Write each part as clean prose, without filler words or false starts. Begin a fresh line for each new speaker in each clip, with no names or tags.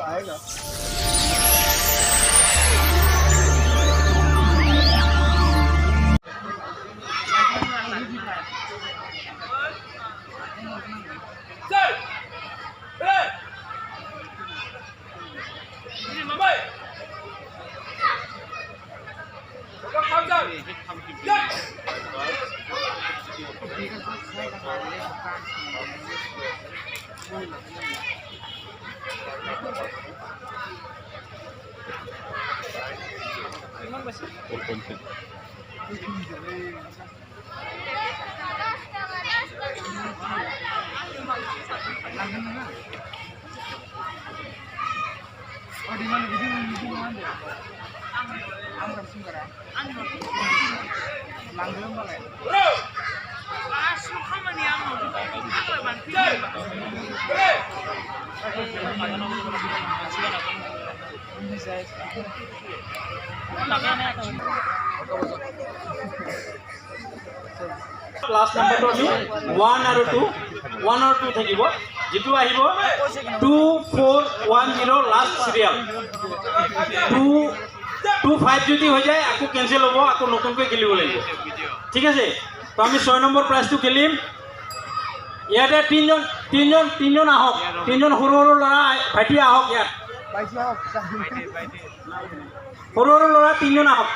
आएगा
ক্লাস নাম্বাৰটো আমি 1 আৰু 2 1 আৰু 2 থাকিব যেটো আহিব 2410 লাস্ট সিরিয়াল 25 যদি হৈ যায় আকো ক্যান্সেল হ'ব আকো নতুনকৈ খেলিব লাগিব ঠিক আছে তো আমি 6 নম্বৰ প্ৰাইজটো খেলিম ইয়াতে তিনজন আহক তিনজন সৰু সৰু ল'ৰা ভাইটি আহক ইয়াত সৰু সৰু ল'ৰা তিনজন আহক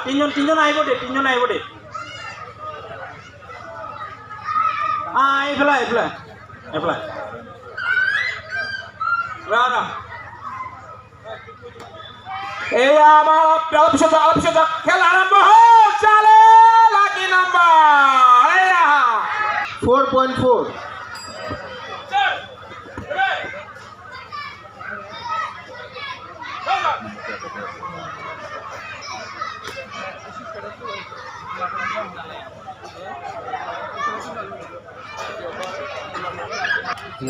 তিনজন আহিব দে এইফালে এয়া আমাৰ অলপ পিছত খেল আৰম্ভ হ'ল চালে লাকি নাম্বাৰ এয়া 4.4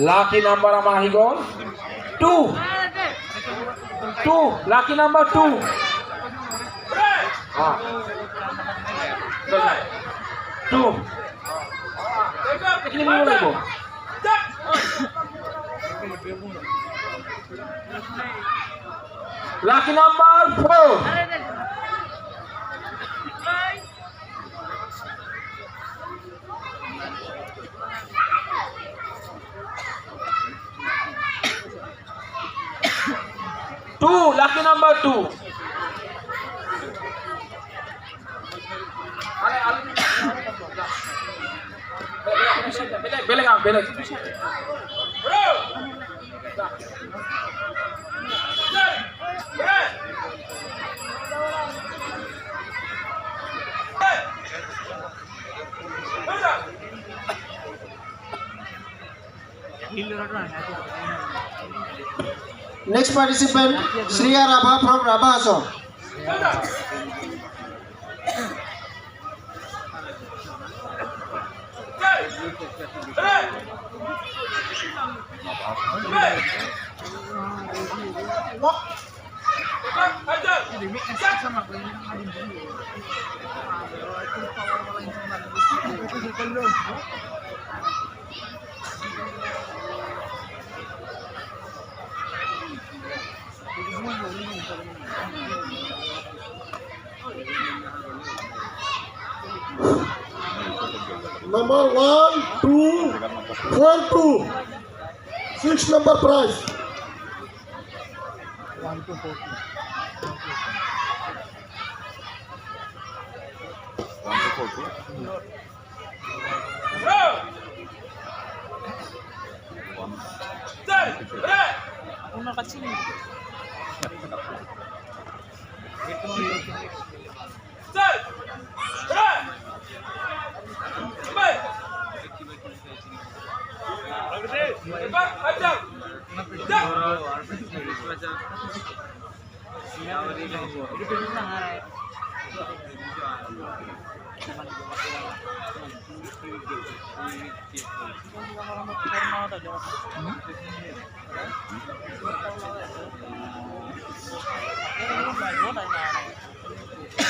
লাকি নাম্বাৰ আমাৰ আহি গ'ল 2 লাকি নাম্বাৰ 2 2 এখানে নিয়ে নেব লাকি নাম্বার 4 লাকি নাম্বার 2 বেলেগ
Next participant, Shriya Rabha from Rabha Assam.
Number 1, 2, 4, 2. 6 number prize. 1 to 4. 1 to 4.
Una kacang.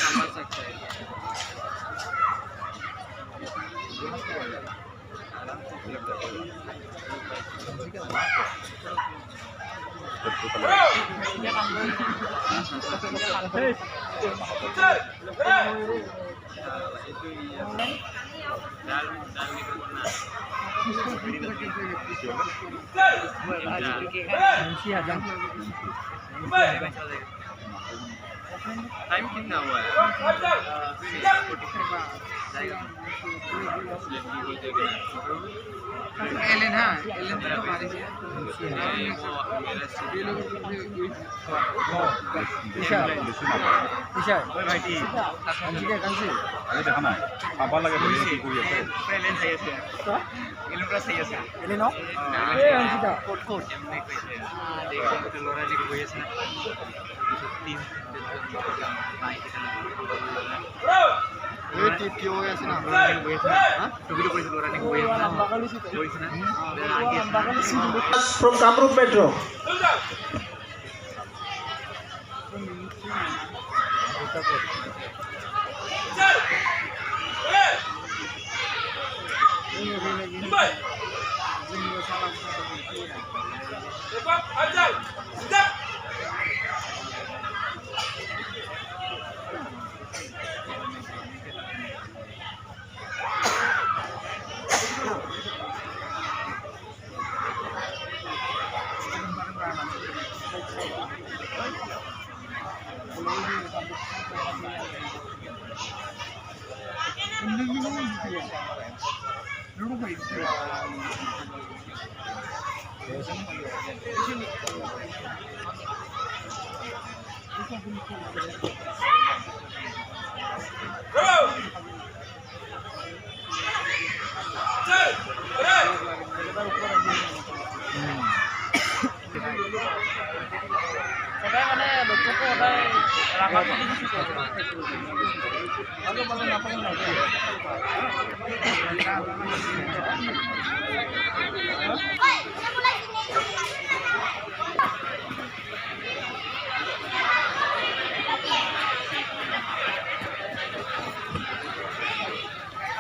Nama
time कितना हुआ है एलन हाँ एलन तो हमारे से
From Kamrup Metro.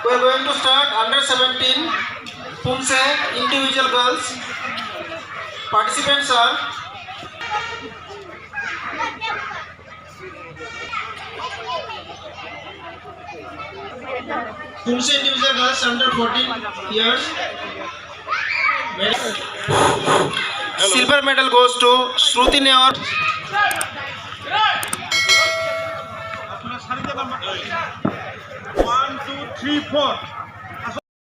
We are going to start under 17 Punse individual girls. Participants are Punse individual girls under 14 years. Silver medal goes to Shruti Neor.
1 2 3 4